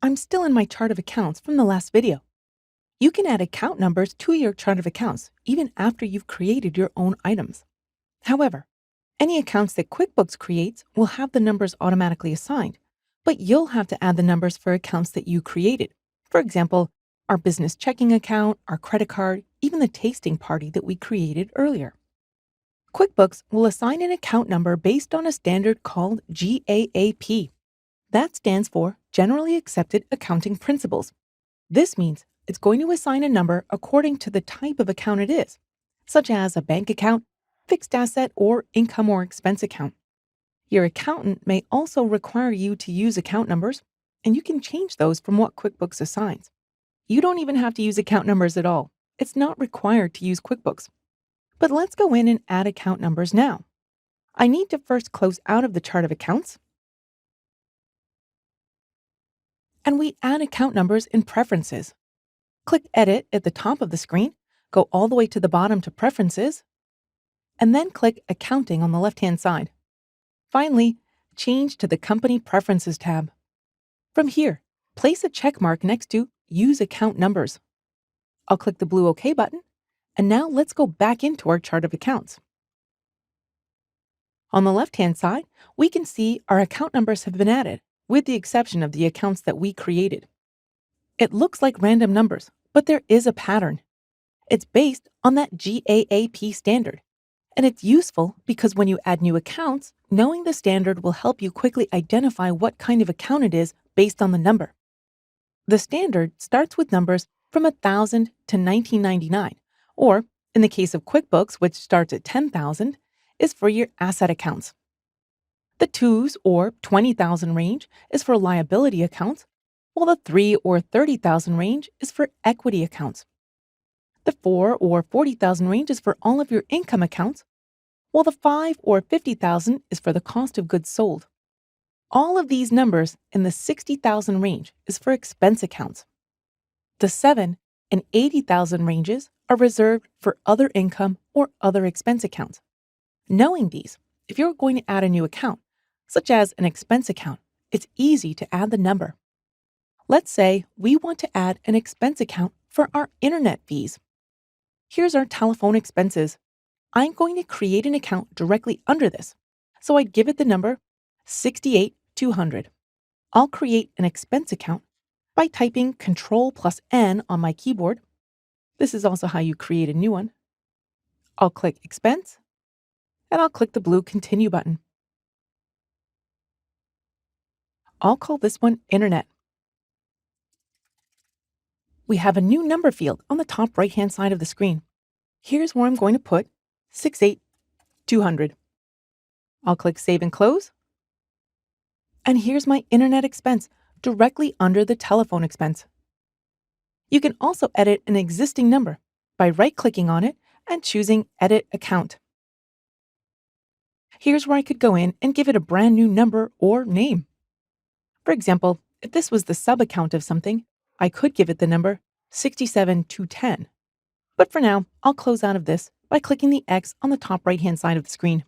I'm still in my chart of accounts from the last video. You can add account numbers to your chart of accounts even after you've created your own items. However, any accounts that QuickBooks creates will have the numbers automatically assigned, but you'll have to add the numbers for accounts that you created. For example, our business checking account, our credit card, even the tasting party that we created earlier. QuickBooks will assign an account number based on a standard called GAAP. That stands for Generally Accepted Accounting Principles. This means it's going to assign a number according to the type of account it is, such as a bank account, fixed asset, or income or expense account. Your accountant may also require you to use account numbers, and you can change those from what QuickBooks assigns. You don't even have to use account numbers at all. It's not required to use QuickBooks. But let's go in and add account numbers now. I need to first close out of the chart of accounts, and we add account numbers in Preferences. Click Edit at the top of the screen, go all the way to the bottom to Preferences, and then click Accounting on the left-hand side. Finally, change to the Company Preferences tab. From here, place a check mark next to Use Account Numbers. I'll click the blue OK button, and now let's go back into our chart of accounts. On the left-hand side, we can see our account numbers have been added, with the exception of the accounts that we created. It looks like random numbers, but there is a pattern. It's based on that GAAP standard, and it's useful because when you add new accounts, knowing the standard will help you quickly identify what kind of account it is based on the number. The standard starts with numbers from 1,000 to 1999, or in the case of QuickBooks, which starts at 10,000, is for your asset accounts. The 2s or 20,000 range is for liability accounts, while the 3 or 30,000 range is for equity accounts. The 4 or 40,000 range is for all of your income accounts, while the 5 or 50,000 is for the cost of goods sold. All of these numbers in the 60,000 range is for expense accounts. The 7 and 80,000 ranges are reserved for other income or other expense accounts. Knowing these, if you're going to add a new account, such as an expense account, it's easy to add the number. Let's say we want to add an expense account for our internet fees. Here's our telephone expenses. I'm going to create an account directly under this, so I'd give it the number 68200. I'll create an expense account by typing Ctrl+N on my keyboard. This is also how you create a new one. I'll click Expense, and I'll click the blue Continue button. I'll call this one Internet. We have a new number field on the top right-hand side of the screen. Here's where I'm going to put 68200. I'll click Save and Close. And here's my internet expense directly under the telephone expense. You can also edit an existing number by right-clicking on it and choosing Edit Account. Here's where I could go in and give it a brand new number or name. For example, if this was the sub-account of something, I could give it the number 67210. But for now, I'll close out of this by clicking the X on the top right-hand side of the screen.